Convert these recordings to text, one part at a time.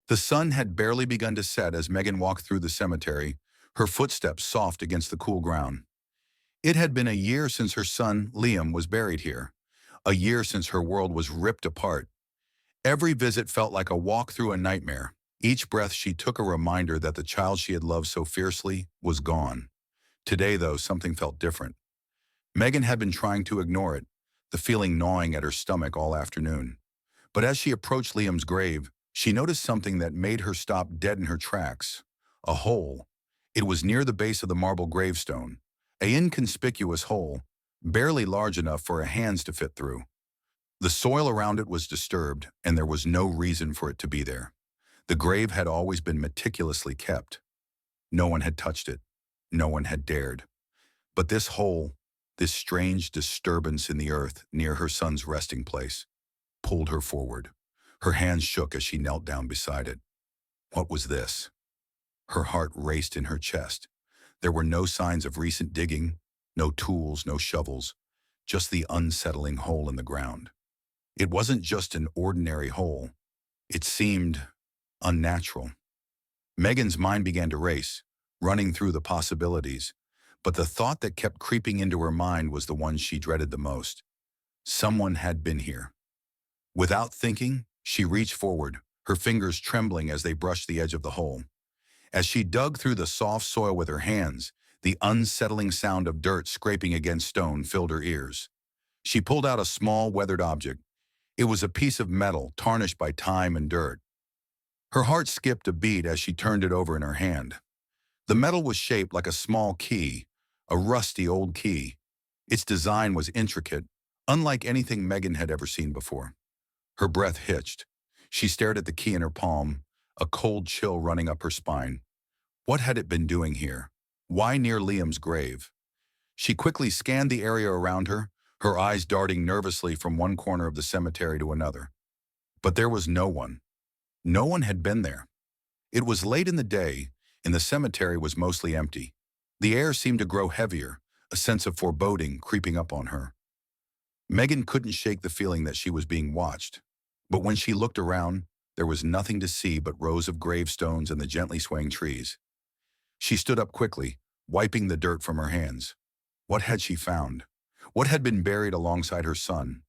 The sun had barely begun to set as Megan walked through the cemetery, her footsteps soft against the cool ground. It had been a year since her son, Liam, was buried here. A year since her world was ripped apart. Every visit felt like a walk through a nightmare. Each breath she took a reminder that the child she had loved so fiercely was gone. Today, though, something felt different. Megan had been trying to ignore it, the feeling gnawing at her stomach all afternoon. But as she approached Liam's grave, she noticed something that made her stop dead in her tracks. A hole. It was near the base of the marble gravestone. An inconspicuous hole, barely large enough for her hands to fit through. The soil around it was disturbed, and there was no reason for it to be there. The grave had always been meticulously kept. No one had touched it. No one had dared. But this hole, this strange disturbance in the earth near her son's resting place, pulled her forward. Her hands shook as she knelt down beside it. What was this? Her heart raced in her chest. There were no signs of recent digging, no tools, no shovels, just the unsettling hole in the ground. It wasn't just an ordinary hole. It seemed unnatural. Megan's mind began to race, running through the possibilities, but the thought that kept creeping into her mind was the one she dreaded the most. Someone had been here. Without thinking, she reached forward, her fingers trembling as they brushed the edge of the hole. As she dug through the soft soil with her hands, the unsettling sound of dirt scraping against stone filled her ears. She pulled out a small, weathered object. It was a piece of metal, tarnished by time and dirt. Her heart skipped a beat as she turned it over in her hand. The metal was shaped like a small key, a rusty old key. Its design was intricate, unlike anything Megan had ever seen before. Her breath hitched. She stared at the key in her palm, a cold chill running up her spine. What had it been doing here? Why near Liam's grave? She quickly scanned the area around her eyes darting nervously from one corner of the cemetery to another. But there was no one. No one had been there. It was late in the day, and the cemetery was mostly empty. The air seemed to grow heavier, a sense of foreboding creeping up on her. Megan couldn't shake the feeling that she was being watched. But when she looked around, there was nothing to see but rows of gravestones and the gently swaying trees. She stood up quickly, wiping the dirt from her hands. What had she found? What had been buried alongside her son?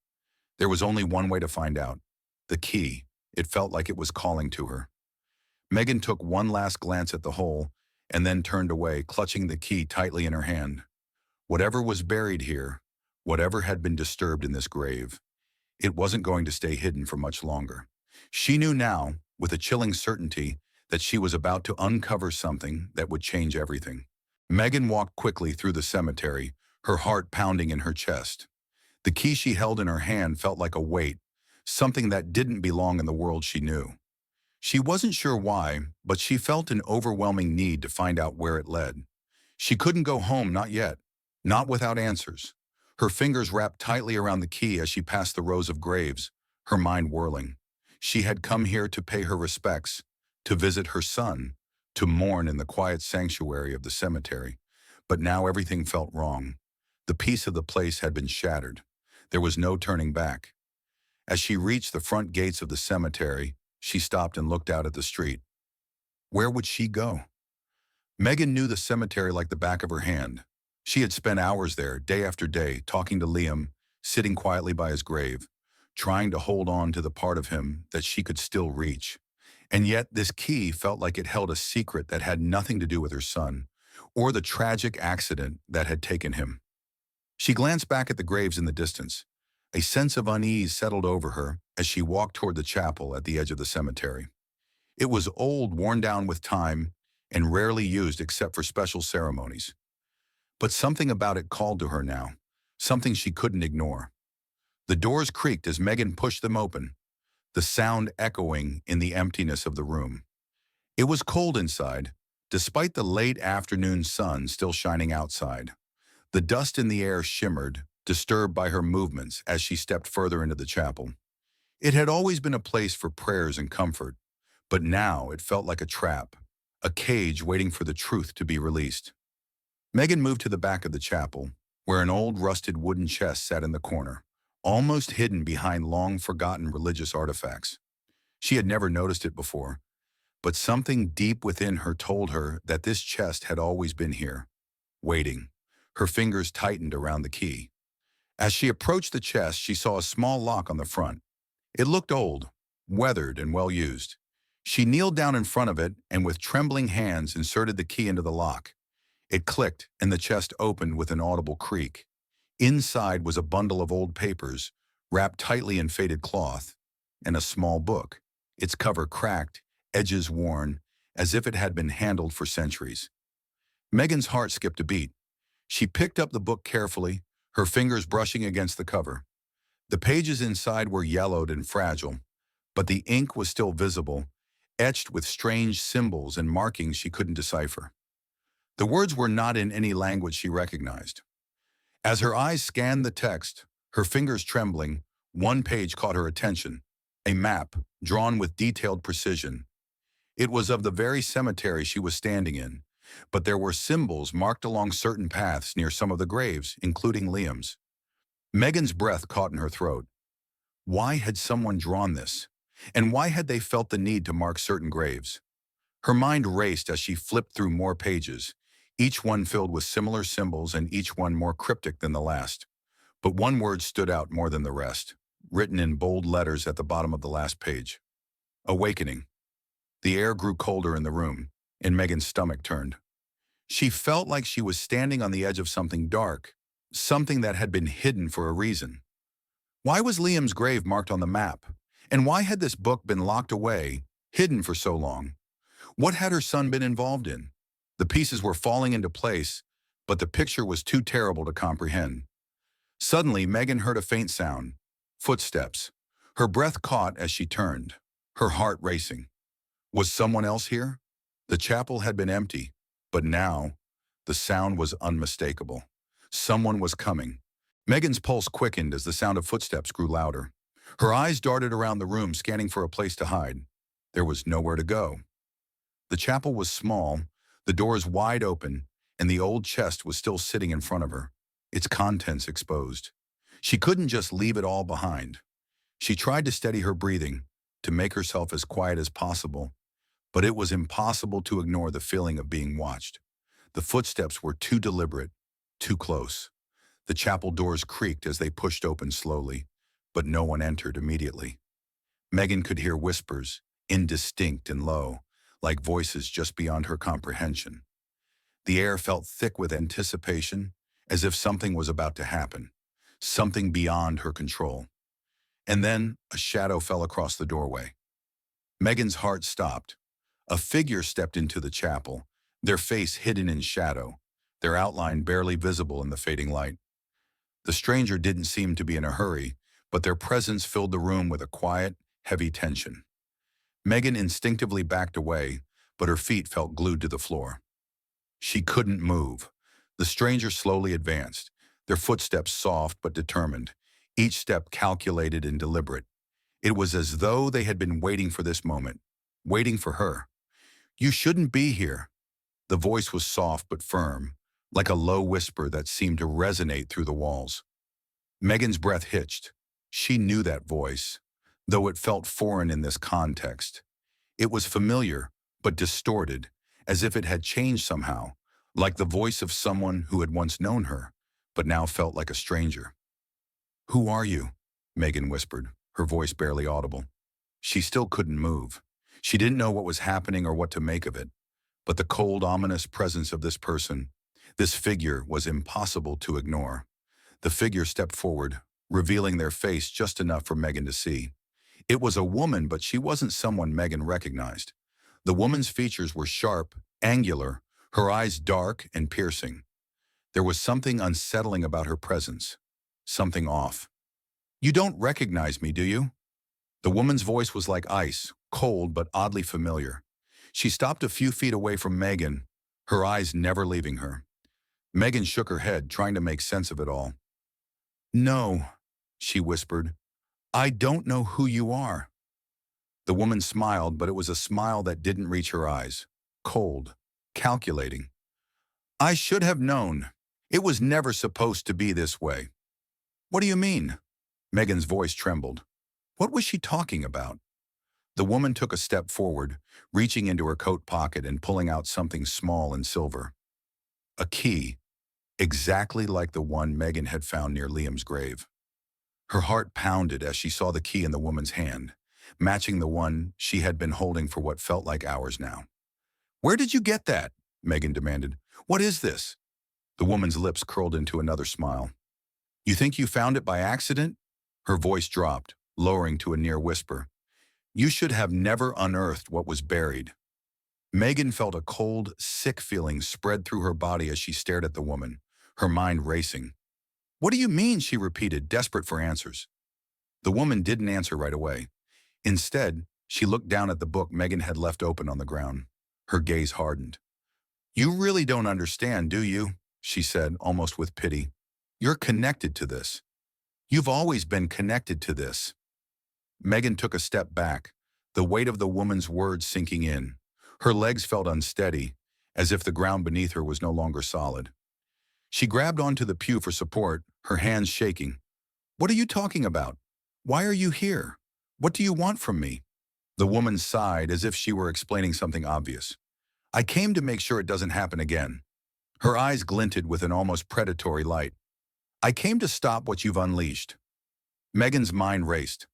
There was only one way to find out. The key. It felt like it was calling to her. Megan took one last glance at the hole and then turned away, clutching the key tightly in her hand. Whatever was buried here, whatever had been disturbed in this grave, it wasn't going to stay hidden for much longer. She knew now, with a chilling certainty, that she was about to uncover something that would change everything. Megan walked quickly through the cemetery, her heart pounding in her chest. The key she held in her hand felt like a weight, something that didn't belong in the world she knew. She wasn't sure why, but she felt an overwhelming need to find out where it led. She couldn't go home, not yet, not without answers. Her fingers wrapped tightly around the key as she passed the rows of graves, her mind whirling. She had come here to pay her respects, to visit her son, to mourn in the quiet sanctuary of the cemetery. But now everything felt wrong. The peace of the place had been shattered. There was no turning back. As she reached the front gates of the cemetery, she stopped and looked out at the street. Where would she go? Megan knew the cemetery like the back of her hand. She had spent hours there, day after day, talking to Liam, sitting quietly by his grave, trying to hold on to the part of him that she could still reach. And yet this key felt like it held a secret that had nothing to do with her son, or the tragic accident that had taken him. She glanced back at the graves in the distance. A sense of unease settled over her as she walked toward the chapel at the edge of the cemetery. It was old, worn down with time, and rarely used except for special ceremonies. But something about it called to her now, something she couldn't ignore. The doors creaked as Megan pushed them open, the sound echoing in the emptiness of the room. It was cold inside, despite the late afternoon sun still shining outside. The dust in the air shimmered, disturbed by her movements as she stepped further into the chapel. It had always been a place for prayers and comfort, but now it felt like a trap, a cage waiting for the truth to be released. Megan moved to the back of the chapel, where an old rusted wooden chest sat in the corner, almost hidden behind long-forgotten religious artifacts. She had never noticed it before, But something deep within her told her that this chest had always been here, waiting. Her fingers tightened around the key. As she approached the chest, she saw a small lock on the front. It looked old, weathered, and well-used. She kneeled down in front of it and with trembling hands inserted the key into the lock. It clicked, and the chest opened with an audible creak. Inside was a bundle of old papers, wrapped tightly in faded cloth, and a small book, its cover cracked, edges worn, as if it had been handled for centuries. Megan's heart skipped a beat. She picked up the book carefully, her fingers brushing against the cover. The pages inside were yellowed and fragile, but the ink was still visible, etched with strange symbols and markings she couldn't decipher. The words were not in any language she recognized. As her eyes scanned the text, her fingers trembling, one page caught her attention, a map, drawn with detailed precision. It was of the very cemetery she was standing in, but there were symbols marked along certain paths near some of the graves, including Liam's. Megan's breath caught in her throat. Why had someone drawn this? And why had they felt the need to mark certain graves? Her mind raced as she flipped through more pages, each one filled with similar symbols and each one more cryptic than the last. But one word stood out more than the rest, written in bold letters at the bottom of the last page. Awakening. The air grew colder in the room, and Megan's stomach turned. She felt like she was standing on the edge of something dark, something that had been hidden for a reason. Why was Liam's grave marked on the map? And why had this book been locked away, hidden for so long? What had her son been involved in? The pieces were falling into place, but the picture was too terrible to comprehend. Suddenly, Megan heard a faint sound. Footsteps. Her breath caught as she turned, her heart racing. Was someone else here? The chapel had been empty, but now, the sound was unmistakable. Someone was coming. Megan's pulse quickened as the sound of footsteps grew louder. Her eyes darted around the room, scanning for a place to hide. There was nowhere to go. The chapel was small, the doors wide open, and the old chest was still sitting in front of her, its contents exposed. She couldn't just leave it all behind. She tried to steady her breathing, to make herself as quiet as possible, but it was impossible to ignore the feeling of being watched. The footsteps were too deliberate, too close. The chapel doors creaked as they pushed open slowly, but no one entered immediately. Megan could hear whispers, indistinct and low, like voices just beyond her comprehension. The air felt thick with anticipation, as if something was about to happen, something beyond her control. And then a shadow fell across the doorway. Megan's heart stopped. A figure stepped into the chapel, their face hidden in shadow, their outline barely visible in the fading light. The stranger didn't seem to be in a hurry, but their presence filled the room with a quiet, heavy tension. Megan instinctively backed away, but her feet felt glued to the floor. She couldn't move. The stranger slowly advanced, their footsteps soft but determined, each step calculated and deliberate. It was as though they had been waiting for this moment, waiting for her. "You shouldn't be here." The voice was soft but firm, like a low whisper that seemed to resonate through the walls. Megan's breath hitched. She knew that voice, though it felt foreign in this context. It was familiar, but distorted, as if it had changed somehow, like the voice of someone who had once known her, but now felt like a stranger. "Who are you?" Megan whispered, her voice barely audible. She still couldn't move. She didn't know what was happening or what to make of it, but the cold, ominous presence of this person, this figure, was impossible to ignore. The figure stepped forward, revealing their face just enough for Megan to see. It was a woman, but she wasn't someone Megan recognized. The woman's features were sharp, angular, her eyes dark and piercing. There was something unsettling about her presence, something off. "You don't recognize me, do you?" The woman's voice was like ice, cold but oddly familiar. She stopped a few feet away from Megan, her eyes never leaving her. Megan shook her head, trying to make sense of it all. "No," she whispered. "I don't know who you are." The woman smiled, but it was a smile that didn't reach her eyes. Cold, calculating. "I should have known. It was never supposed to be this way." "What do you mean?" Megan's voice trembled. What was she talking about? The woman took a step forward, reaching into her coat pocket and pulling out something small and silver. A key, exactly like the one Megan had found near Liam's grave. Her heart pounded as she saw the key in the woman's hand, matching the one she had been holding for what felt like hours now. "Where did you get that?" Megan demanded. "What is this?" The woman's lips curled into another smile. "You think you found it by accident?" Her voice dropped, lowering to a near whisper. "You should have never unearthed what was buried." Megan felt a cold, sick feeling spread through her body as she stared at the woman, her mind racing. "What do you mean?" she repeated, desperate for answers. The woman didn't answer right away. Instead, she looked down at the book Megan had left open on the ground. Her gaze hardened. "You really don't understand, do you?" she said, almost with pity. "You're connected to this. You've always been connected to this." Megan took a step back, the weight of the woman's words sinking in. Her legs felt unsteady, as if the ground beneath her was no longer solid. She grabbed onto the pew for support, her hands shaking. "What are you talking about? Why are you here? What do you want from me?" The woman sighed as if she were explaining something obvious. "I came to make sure it doesn't happen again." Her eyes glinted with an almost predatory light. "I came to stop what you've unleashed." Megan's mind raced.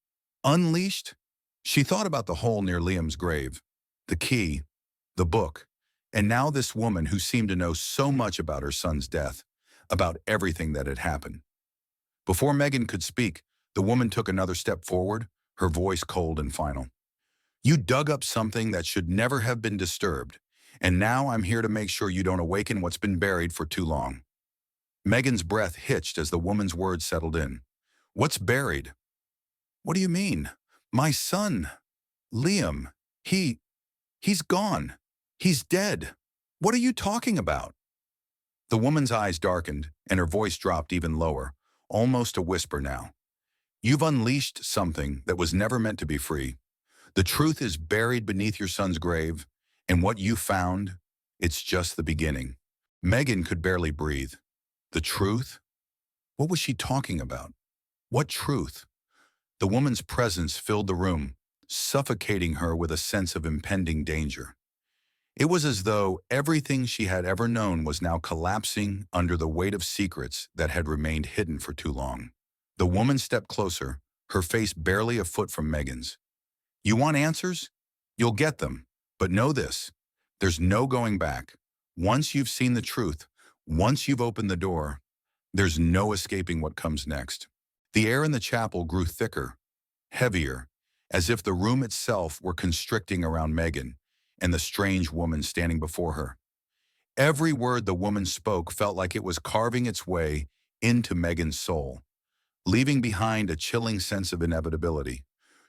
Unleashed? She thought about the hole near Liam's grave, the key, the book, and now this woman who seemed to know so much about her son's death, about everything that had happened. Before Megan could speak, the woman took another step forward, her voice cold and final. "You dug up something that should never have been disturbed, and now I'm here to make sure you don't awaken what's been buried for too long." Megan's breath hitched as the woman's words settled in. "What's buried?" "What do you mean? My son, Liam, he's gone. He's dead. What are you talking about?" The woman's eyes darkened, and her voice dropped even lower, almost a whisper now. "You've unleashed something that was never meant to be free. The truth is buried beneath your son's grave, and what you found, it's just the beginning." Megan could barely breathe. The truth? What was she talking about? What truth? The woman's presence filled the room, suffocating her with a sense of impending danger. It was as though everything she had ever known was now collapsing under the weight of secrets that had remained hidden for too long. The woman stepped closer, her face barely a foot from Megan's. "You want answers? You'll get them. But know this, there's no going back. Once you've seen the truth, once you've opened the door, there's no escaping what comes next." The air in the chapel grew thicker, heavier, as if the room itself were constricting around Megan and the strange woman standing before her. Every word the woman spoke felt like it was carving its way into Megan's soul, leaving behind a chilling sense of inevitability.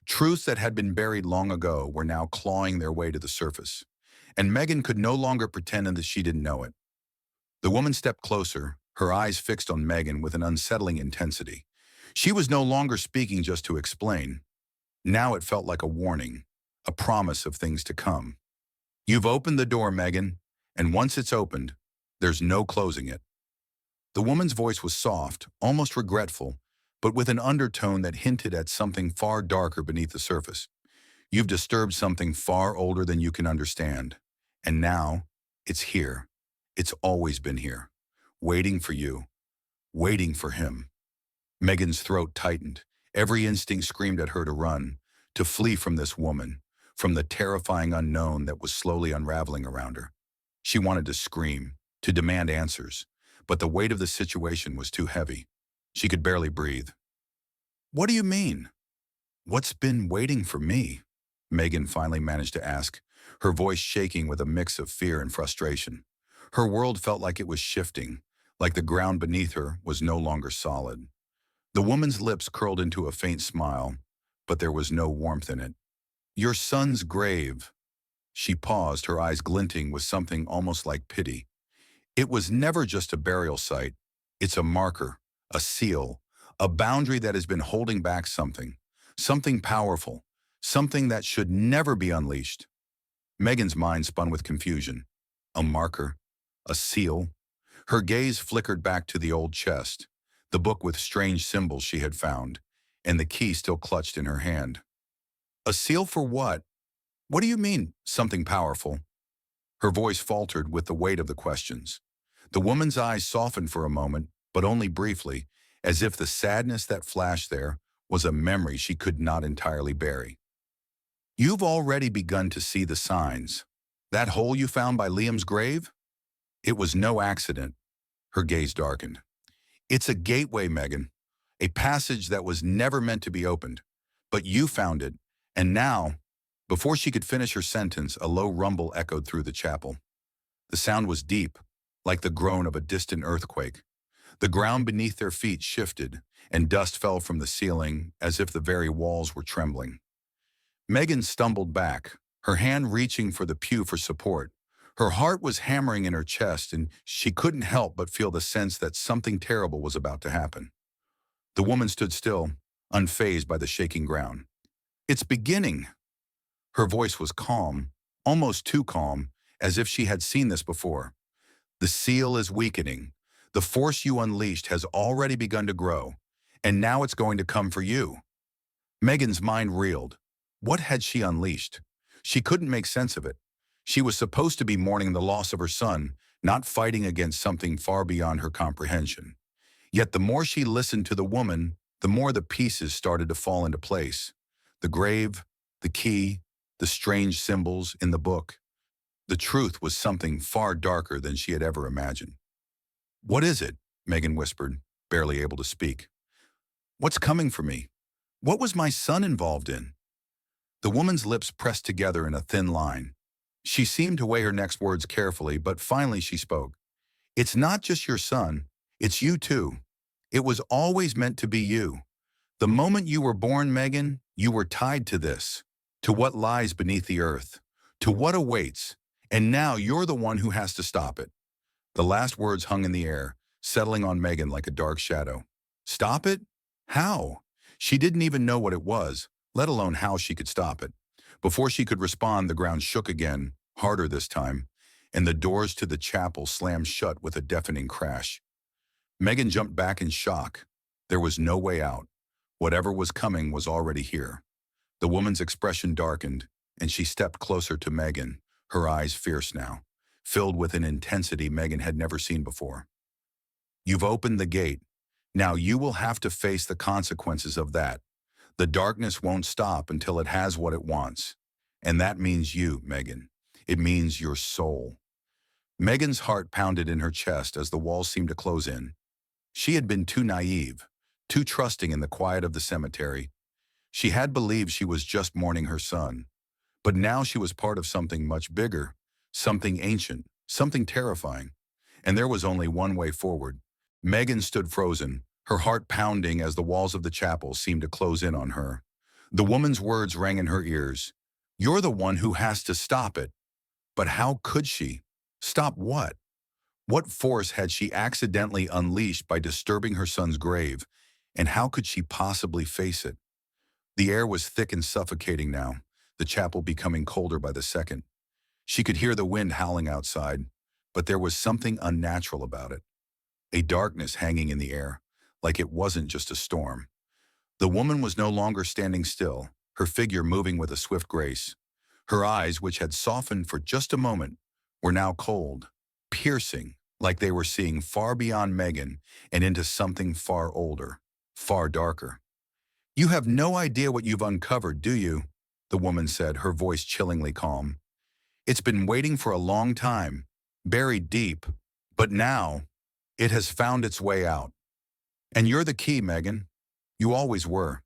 Truths that had been buried long ago were now clawing their way to the surface, and Megan could no longer pretend that she didn't know it. The woman stepped closer, her eyes fixed on Megan with an unsettling intensity. She was no longer speaking just to explain. Now it felt like a warning, a promise of things to come. "You've opened the door, Megan, and once it's opened, there's no closing it." The woman's voice was soft, almost regretful, but with an undertone that hinted at something far darker beneath the surface. "You've disturbed something far older than you can understand, and now it's here. It's always been here, waiting for you, waiting for him." Megan's throat tightened. Every instinct screamed at her to run, to flee from this woman, from the terrifying unknown that was slowly unraveling around her. She wanted to scream, to demand answers, but the weight of the situation was too heavy. She could barely breathe. "What do you mean? What's been waiting for me?" Megan finally managed to ask, her voice shaking with a mix of fear and frustration. Her world felt like it was shifting, like the ground beneath her was no longer solid. The woman's lips curled into a faint smile, but there was no warmth in it. "Your son's grave." She paused, her eyes glinting with something almost like pity. "It was never just a burial site. It's a marker, a seal, a boundary that has been holding back something, something powerful, something that should never be unleashed." Megan's mind spun with confusion. A marker, a seal. Her gaze flickered back to the old chest, the book with strange symbols she had found, and the key still clutched in her hand. A seal for what? What do you mean, something powerful? Her voice faltered with the weight of the questions. The woman's eyes softened for a moment, but only briefly, as if the sadness that flashed there was a memory she could not entirely bury. You've already begun to see the signs. That hole you found by Liam's grave? It was no accident. Her gaze darkened. It's a gateway, Megan. A passage that was never meant to be opened. But you found it, and now, before she could finish her sentence, a low rumble echoed through the chapel. The sound was deep, like the groan of a distant earthquake. The ground beneath their feet shifted, and dust fell from the ceiling as if the very walls were trembling. Megan stumbled back, her hand reaching for the pew for support. Her heart was hammering in her chest, and she couldn't help but feel the sense that something terrible was about to happen. The woman stood still, unfazed by the shaking ground. It's beginning. Her voice was calm, almost too calm, as if she had seen this before. The seal is weakening. The force you unleashed has already begun to grow, and now it's going to come for you. Megan's mind reeled. What had she unleashed? She couldn't make sense of it. She was supposed to be mourning the loss of her son, not fighting against something far beyond her comprehension. Yet the more she listened to the woman, the more the pieces started to fall into place. The grave, the key, the strange symbols in the book. The truth was something far darker than she had ever imagined. What is it? Megan whispered, barely able to speak. What's coming for me? What was my son involved in? The woman's lips pressed together in a thin line. She seemed to weigh her next words carefully, but finally she spoke. It's not just your son, it's you too. It was always meant to be you. The moment you were born, Megan, you were tied to this, to what lies beneath the earth, to what awaits, and now you're the one who has to stop it. The last words hung in the air, settling on Megan like a dark shadow. Stop it? How? She didn't even know what it was, let alone how she could stop it. Before she could respond, the ground shook again, harder this time, and the doors to the chapel slammed shut with a deafening crash. Megan jumped back in shock. There was no way out. Whatever was coming was already here. The woman's expression darkened, and she stepped closer to Megan, her eyes fierce now, filled with an intensity Megan had never seen before. You've opened the gate. Now you will have to face the consequences of that. The darkness won't stop until it has what it wants. And that means you, Megan. It means your soul. Megan's heart pounded in her chest as the walls seemed to close in. She had been too naive, too trusting in the quiet of the cemetery. She had believed she was just mourning her son. But now she was part of something much bigger, something ancient, something terrifying. And there was only one way forward. Megan stood frozen, her heart pounding as the walls of the chapel seemed to close in on her. The woman's words rang in her ears. You're the one who has to stop it. But how could she? Stop what? What force had she accidentally unleashed by disturbing her son's grave? And how could she possibly face it? The air was thick and suffocating now, the chapel becoming colder by the second. She could hear the wind howling outside, but there was something unnatural about it. A darkness hanging in the air, like it wasn't just a storm. The woman was no longer standing still, her figure moving with a swift grace. Her eyes, which had softened for just a moment, were now cold, piercing, like they were seeing far beyond Megan and into something far older, far darker. You have no idea what you've uncovered, do you? The woman said, her voice chillingly calm. It's been waiting for a long time, buried deep, but now it has found its way out. And you're the key, Megan. You always were.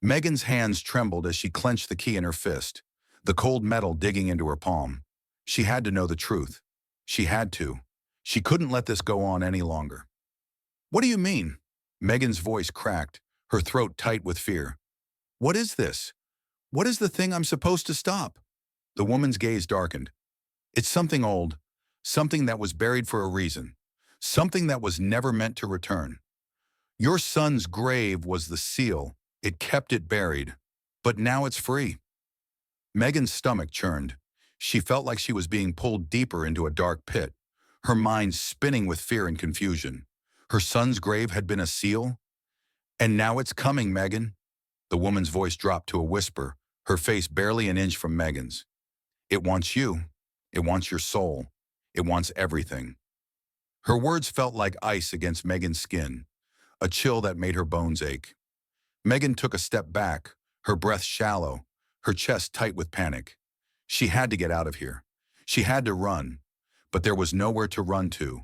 Megan's hands trembled as she clenched the key in her fist, the cold metal digging into her palm. She had to know the truth. She had to. She couldn't let this go on any longer. What do you mean? Megan's voice cracked, her throat tight with fear. What is this? What is the thing I'm supposed to stop? The woman's gaze darkened. It's something old, something that was buried for a reason, something that was never meant to return. Your son's grave was the seal. It kept it buried. But now it's free. Megan's stomach churned. She felt like she was being pulled deeper into a dark pit, her mind spinning with fear and confusion. Her son's grave had been a seal? And now it's coming, Megan. The woman's voice dropped to a whisper, her face barely an inch from Megan's. It wants you. It wants your soul. It wants everything. Her words felt like ice against Megan's skin, a chill that made her bones ache. Megan took a step back, her breath shallow, her chest tight with panic. She had to get out of here. She had to run, but there was nowhere to run to.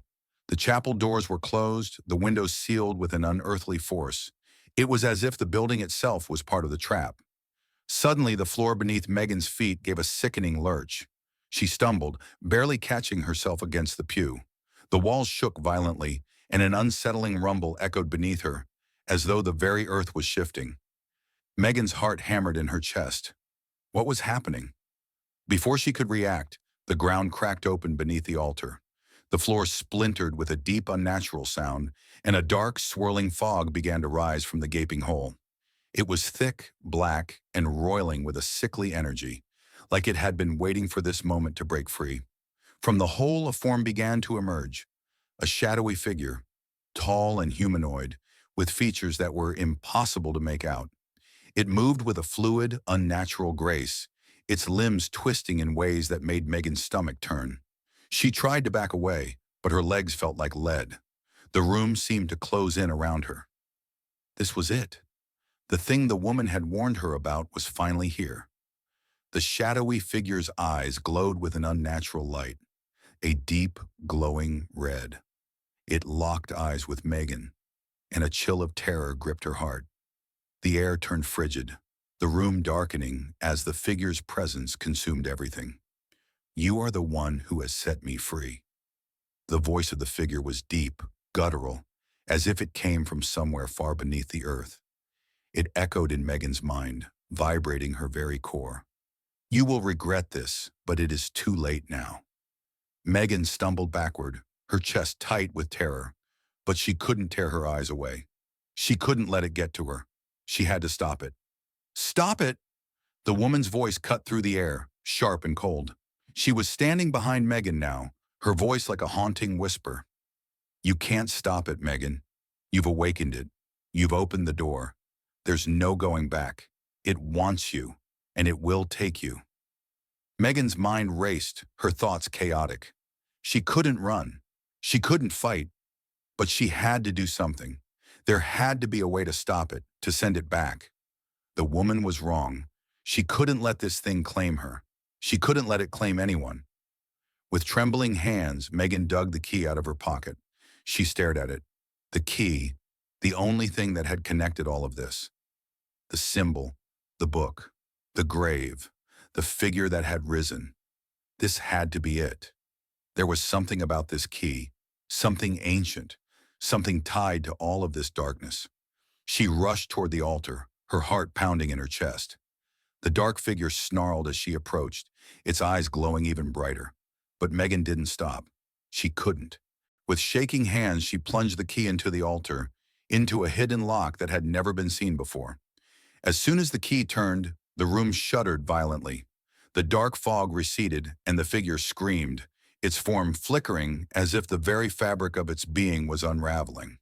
The chapel doors were closed, the windows sealed with an unearthly force. It was as if the building itself was part of the trap. Suddenly, the floor beneath Megan's feet gave a sickening lurch. She stumbled, barely catching herself against the pew. The walls shook violently, and an unsettling rumble echoed beneath her, as though the very earth was shifting. Megan's heart hammered in her chest. What was happening? Before she could react, the ground cracked open beneath the altar. The floor splintered with a deep, unnatural sound, and a dark, swirling fog began to rise from the gaping hole. It was thick, black, and roiling with a sickly energy, like it had been waiting for this moment to break free. From the hole, a form began to emerge, a shadowy figure, tall and humanoid, with features that were impossible to make out. It moved with a fluid, unnatural grace, its limbs twisting in ways that made Megan's stomach turn. She tried to back away, but her legs felt like lead. The room seemed to close in around her. This was it. The thing the woman had warned her about was finally here. The shadowy figure's eyes glowed with an unnatural light, a deep, glowing red. It locked eyes with Megan, and a chill of terror gripped her heart. The air turned frigid, the room darkening as the figure's presence consumed everything. "You are the one who has set me free." The voice of the figure was deep, guttural, as if it came from somewhere far beneath the earth. It echoed in Megan's mind, vibrating her very core. "You will regret this, but it is too late now." Megan stumbled backward, her chest tight with terror, but she couldn't tear her eyes away. She couldn't let it get to her. She had to stop it. "Stop it!" The woman's voice cut through the air, sharp and cold. She was standing behind Megan now, her voice like a haunting whisper. "You can't stop it, Megan. You've awakened it. You've opened the door. There's no going back. It wants you, and it will take you." Megan's mind raced, her thoughts chaotic. She couldn't run. She couldn't fight. But she had to do something. There had to be a way to stop it, to send it back. The woman was wrong. She couldn't let this thing claim her. She couldn't let it claim anyone. With trembling hands, Megan dug the key out of her pocket. She stared at it. The key, the only thing that had connected all of this. The symbol, the book, the grave, the figure that had risen. This had to be it. There was something about this key, something ancient, something tied to all of this darkness. She rushed toward the altar, her heart pounding in her chest. The dark figure snarled as she approached, its eyes glowing even brighter. But Megan didn't stop. She couldn't. With shaking hands, she plunged the key into the altar, into a hidden lock that had never been seen before. As soon as the key turned, the room shuddered violently. The dark fog receded, and the figure screamed, its form flickering as if the very fabric of its being was unraveling.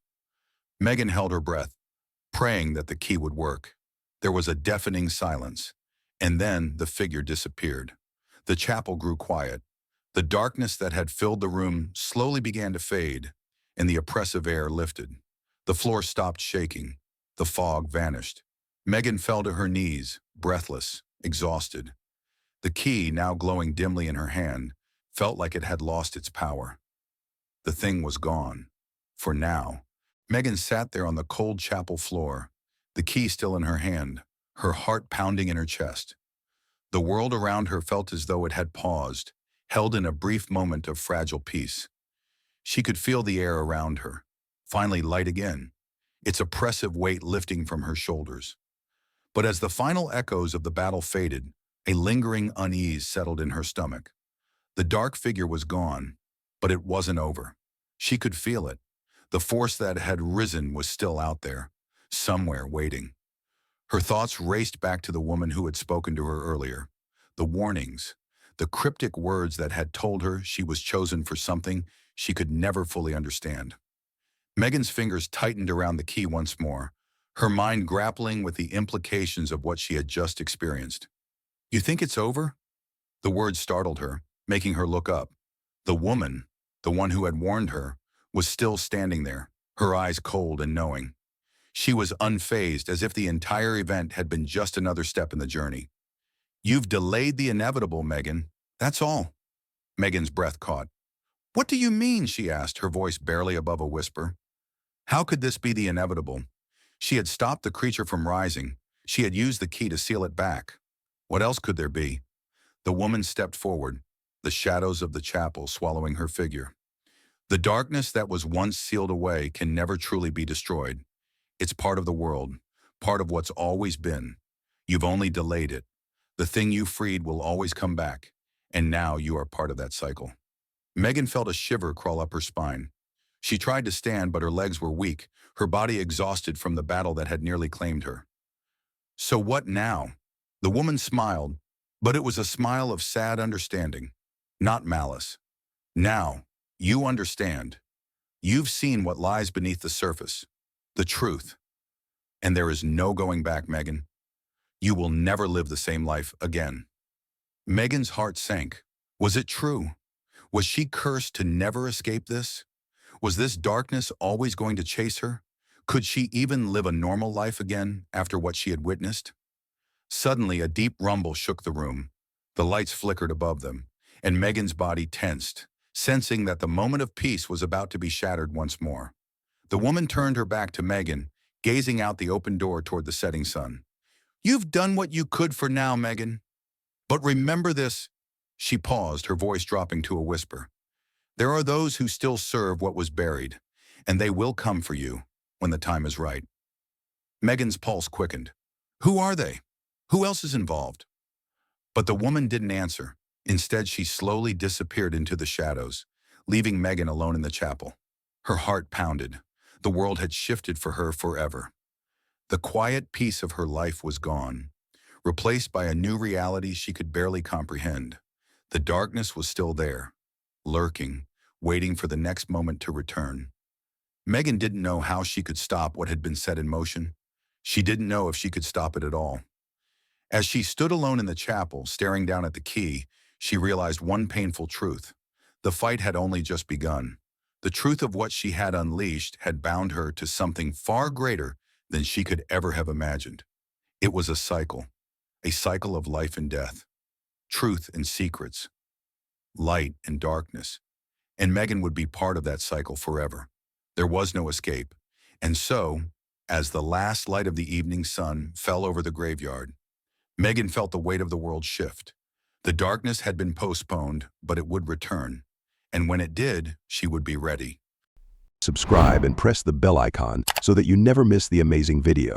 Megan held her breath, praying that the key would work. There was a deafening silence, and then the figure disappeared. The chapel grew quiet. The darkness that had filled the room slowly began to fade, and the oppressive air lifted. The floor stopped shaking. The fog vanished. Megan fell to her knees, breathless, exhausted. The key, now glowing dimly in her hand, felt like it had lost its power. The thing was gone. For now. Megan sat there on the cold chapel floor, the key still in her hand, her heart pounding in her chest. The world around her felt as though it had paused, held in a brief moment of fragile peace. She could feel the air around her, finally light again, its oppressive weight lifting from her shoulders. But as the final echoes of the battle faded, a lingering unease settled in her stomach. The dark figure was gone, but it wasn't over. She could feel it. The force that had risen was still out there, somewhere waiting. Her thoughts raced back to the woman who had spoken to her earlier. The warnings, the cryptic words that had told her she was chosen for something she could never fully understand. Megan's fingers tightened around the key once more, her mind grappling with the implications of what she had just experienced. You think it's over? The words startled her, making her look up. The woman, the one who had warned her, was still standing there, her eyes cold and knowing. She was unfazed, as if the entire event had been just another step in the journey. You've delayed the inevitable, Megan. That's all. Megan's breath caught. What do you mean? She asked, her voice barely above a whisper. How could this be the inevitable? She had stopped the creature from rising. She had used the key to seal it back. What else could there be? The woman stepped forward, the shadows of the chapel swallowing her figure. The darkness that was once sealed away can never truly be destroyed. It's part of the world, part of what's always been. You've only delayed it. The thing you freed will always come back, and now you are part of that cycle. Megan felt a shiver crawl up her spine. She tried to stand, but her legs were weak, her body exhausted from the battle that had nearly claimed her. So what now? The woman smiled, but it was a smile of sad understanding, not malice. Now, you understand. You've seen what lies beneath the surface, the truth. And there is no going back, Megan. You will never live the same life again. Megan's heart sank. Was it true? Was she cursed to never escape this? Was this darkness always going to chase her? Could she even live a normal life again after what she had witnessed? Suddenly, a deep rumble shook the room. The lights flickered above them, and Megan's body tensed, sensing that the moment of peace was about to be shattered once more. The woman turned her back to Megan, gazing out the open door toward the setting sun. You've done what you could for now, Megan. But remember this. She paused, her voice dropping to a whisper. There are those who still serve what was buried, and they will come for you when the time is right. Megan's pulse quickened. Who are they? Who else is involved? But the woman didn't answer. Instead, she slowly disappeared into the shadows, leaving Megan alone in the chapel. Her heart pounded. The world had shifted for her forever. The quiet peace of her life was gone, replaced by a new reality she could barely comprehend. The darkness was still there, lurking, waiting for the next moment to return. Megan didn't know how she could stop what had been set in motion. She didn't know if she could stop it at all. As she stood alone in the chapel, staring down at the key, she realized one painful truth. The fight had only just begun. The truth of what she had unleashed had bound her to something far greater than she could ever have imagined. It was a cycle of life and death, truth and secrets, light and darkness. And Megan would be part of that cycle forever. There was no escape. And so, as the last light of the evening sun fell over the graveyard, Megan felt the weight of the world shift. The darkness had been postponed, but it would return. And when it did, she would be ready. Subscribe and press the bell icon so that you never miss the amazing video.